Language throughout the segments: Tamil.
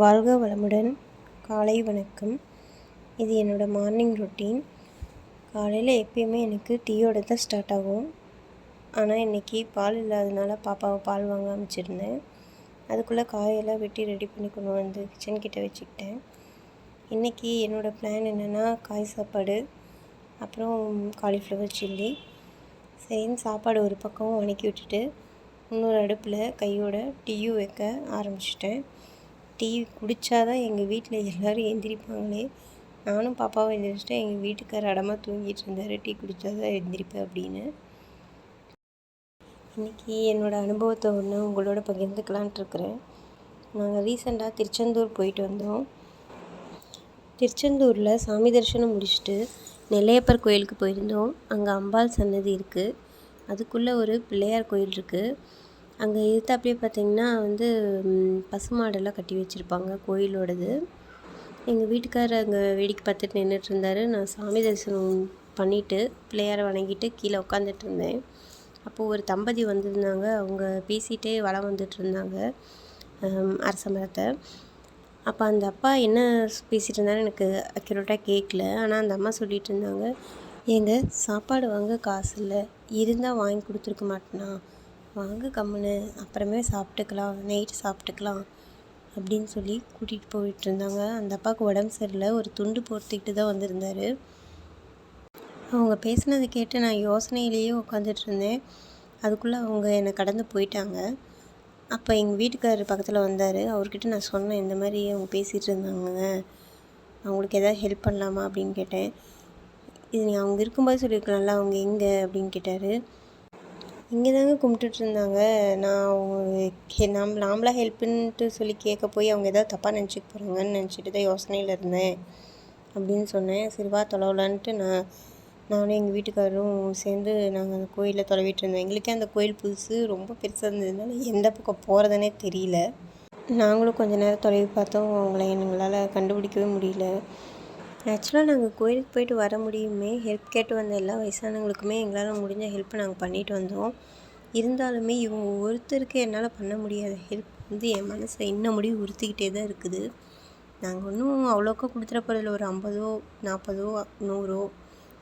வாழ்க வளமுடன். காலை வணக்கம். இது என்னோடய மார்னிங் ரொட்டீன். காலையில் எப்பயுமே எனக்கு டீயோட தான் ஸ்டார்ட் ஆகும். ஆனால் இன்றைக்கி பால் இல்லாததுனால பாப்பாவை பால் வாங்க அமைச்சிருந்தேன். அதுக்குள்ளே காயெல்லாம் வெட்டி ரெடி பண்ணி கொண்டு வந்து கிச்சன் கிட்டே வச்சுக்கிட்டேன். இன்றைக்கி என்னோடய பிளான் என்னென்னா, காய் சாப்பாடு, அப்புறம் காலிஃப்ளவர் சில்லி. சரின்னு சாப்பாடு ஒரு பக்கம் வணக்கி விட்டுட்டு இன்னொரு அடுப்பில் கையோட டீயும் வைக்க ஆரம்பிச்சிட்டேன். டீ குடித்தாதான் எங்கள் வீட்டில் எல்லோரும் எந்திரிப்பாங்களே. நானும் பாப்பாவும் எழுந்திரிச்சிட்டேன். எங்கள் வீட்டுக்காரர் அடமாக தூங்கிட்டு இருந்தார், டீ குடித்தாதான் எழுந்திரிப்பேன் அப்படின்னு. இன்றைக்கி என்னோடய அனுபவத்தை ஒன்று உங்களோட பகிர்ந்துக்கலான்ட்ருக்குறேன். நாங்கள் ரீசெண்டாக திருச்செந்தூர் போயிட்டு வந்தோம். திருச்செந்தூரில் சாமி தரிசனம் முடிச்சுட்டு நெல்லையப்பர் கோயிலுக்கு போயிருந்தோம். அங்கே அம்பாள் சன்னதி இருக்குது. அதுக்குள்ளே ஒரு பிள்ளையார் கோயில் இருக்குது. அங்கே எதிர்த்தாப்புலே பார்த்திங்கன்னா பசுமாடெல்லாம் கட்டி வச்சுருப்பாங்க கோயிலோடது. எங்கள் வீட்டுக்காரர் அங்கே வேடிக்கை பார்த்துட்டு நின்றுட்டுருந்தார். நான் சாமி தரிசனம் பண்ணிவிட்டு பிள்ளையாரை வணங்கிட்டு கீழே உட்காந்துட்டு இருந்தேன். அப்போது ஒரு தம்பதி வந்திருந்தாங்க. அவங்க பேசிகிட்டே வலம் வந்துட்டுருந்தாங்க அரச மரத்தை. அப்போ அந்த அப்பா என்ன பேசிகிட்டு இருந்தாலும் எனக்கு அக்யூரேட்டாக கேட்கல. ஆனால் அந்த அம்மா சொல்லிகிட்டு இருந்தாங்க, ஏங்க சாப்பாடு வாங்க காசு இல்லை, இருந்தால் வாங்கி கொடுத்துருக்க மாட்டேனா, வாங்க கம்முன்னு அப்புறமே சாப்பிட்டுக்கலாம், நைட்டு சாப்பிட்டுக்கலாம் அப்படின்னு சொல்லி கூட்டிகிட்டு போயிட்டுருந்தாங்க. அந்த அப்பாவுக்கு உடம்பு சரியில்லை, ஒரு துண்டு போர்த்திக்கிட்டு தான் வந்திருந்தார். அவங்க பேசினதை கேட்டு நான் யோசனையிலேயே உட்காந்துட்டு இருந்தேன். அதுக்குள்ளே அவங்க என்னை கடந்து போயிட்டாங்க. அப்போ எங்கள் வீட்டுக்காரர் பக்கத்தில் வந்தார். அவர்கிட்ட நான் சொன்னேன், இந்த மாதிரி அவங்க பேசிகிட்டு இருந்தாங்க, அவங்களுக்கு எதாவது ஹெல்ப் பண்ணலாமா அப்படின்னு கேட்டேன். இது நீ அவங்க இருக்கும்போது சொல்லியிருக்கலாம்ல, அவங்க எங்கே அப்படின்னு கேட்டார். இங்கே தாங்க கும்பிட்டுட்ருந்தாங்க. நான் நாமளாக ஹெல்ப்புன்ட்டு சொல்லி கேட்க போய் அவங்க எதாவது தப்பாக நினச்சிக்க போகிறாங்கன்னு நினச்சிட்டு தான் யோசனையில் இருந்தேன் அப்படின்னு சொன்னேன். சரி வா தொலைவலான்ட்டு நானும் எங்கள் வீட்டுக்காரரும் சேர்ந்து நாங்கள் அந்த கோயிலில் தொலைவிட்டு இருந்தோம். எங்களுக்கே அந்த கோயில் புதுசு, ரொம்ப பெருசாக இருந்ததுனால எந்த பக்கம் போகிறதுனே தெரியல. நாங்களும் கொஞ்சம் நேரம் தொலைவி பார்த்தோம். அவங்கள எங்களால் கண்டுபிடிக்கவே முடியல. ஆக்சுவலாக நாங்கள் கோயிலுக்கு போயிட்டு வர முடியுமே, ஹெல்ப் கேட்டு வந்த எல்லா வயசானவங்களுக்குமே எங்களால் முடிஞ்ச ஹெல்ப்பை நாங்கள் பண்ணிட்டு வந்தோம். இருந்தாலுமே இவங்க ஒருத்தருக்கு என்னால் பண்ண முடியாத ஹெல்ப் என் மனசை இன்னும் முடிவு உறுத்திக்கிட்டே தான் இருக்குது. நாங்கள் ஒன்றும் அவ்வளோக்கா கொடுத்துட போகிறதில்ல, ஒரு 50, 40, 100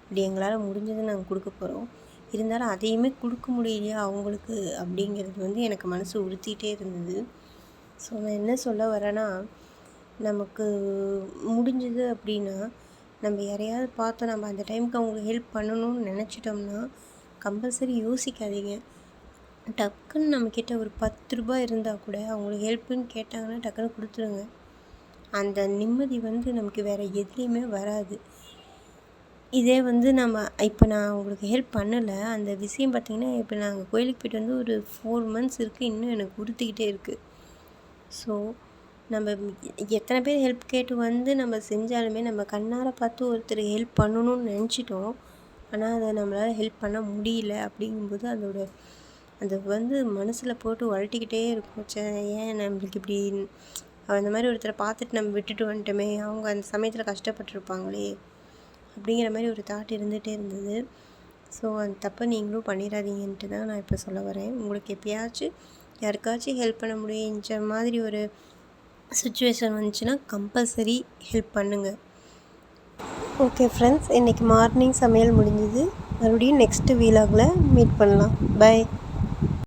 இப்படி எங்களால் முடிஞ்சதை நாங்கள் கொடுக்க போகிறோம். இருந்தாலும் அதையுமே கொடுக்க முடியலையா அவங்களுக்கு அப்படிங்கிறது எனக்கு மனசு உறுத்திக்கிட்டே இருந்தது. ஸோ நான் என்ன சொல்ல வரேன்னா, நமக்கு முடிஞ்சது அப்படின்னா நம்ம யாரையாவது பார்த்தோம், நம்ம அந்த டைமுக்கு அவங்களுக்கு ஹெல்ப் பண்ணணும்னு நினச்சிட்டோம்னா கம்பல்சரி யோசிக்காதீங்க. டக்குன்னு நம்மக்கிட்ட ஒரு 10 ரூபாய் இருந்தால் கூட அவங்களுக்கு ஹெல்ப்புன்னு கேட்டாங்கன்னா டக்குன்னு கொடுத்துருங்க. அந்த நிம்மதி நமக்கு வேறு எதுலேயுமே வராது. இதே நம்ம இப்போ நான் அவங்களுக்கு ஹெல்ப் பண்ணலை, அந்த விஷயம் பார்த்திங்கன்னா, இப்போ நாங்கள் கோயிலுக்கு போய்ட்டு ஒரு 4 months இருக்குது, இன்னும் எனக்கு உறுத்திக்கிட்டே இருக்குது. ஸோ நம்ம எத்தனை பேர் ஹெல்ப் கேட்டு நம்ம செஞ்சாலுமே நம்ம கண்ணார பார்த்து ஒருத்தருக்கு ஹெல்ப் பண்ணணும்னு நினச்சிட்டோம். ஆனால் அதை நம்மளால் ஹெல்ப் பண்ண முடியல. அப்படிங்கும்போது அது மனசில் போட்டு உழட்டிக்கிட்டே இருக்கும். ஏன் நம்மளுக்கு இப்படி அந்த மாதிரி ஒருத்தரை பார்த்துட்டு நம்ம விட்டுட்டு வந்துட்டோமே, அவங்க அந்த சமயத்தில் கஷ்டப்பட்டுருப்பாங்களே அப்படிங்கிற மாதிரி ஒரு தாட் இருந்துகிட்டே இருந்தது. ஸோ அந்த தப்பை நீங்களும் பண்ணிடாதீங்கன்ட்டு தான் நான் இப்போ சொல்ல வரேன். உங்களுக்கு எப்பயாச்சும் யாருக்காச்சும் ஹெல்ப் பண்ண முடியுன்ற மாதிரி ஒரு சுச்சுவேஷன் வந்துச்சுன்னா கம்பல்சரி ஹெல்ப் பண்ணுங்கள். ஓகே ஃப்ரெண்ட்ஸ், இன்றைக்கி மார்னிங் சமையல் முடிஞ்சுது. மறுபடியும் நெக்ஸ்ட்டு வீலாகில் மீட் பண்ணலாம். பை.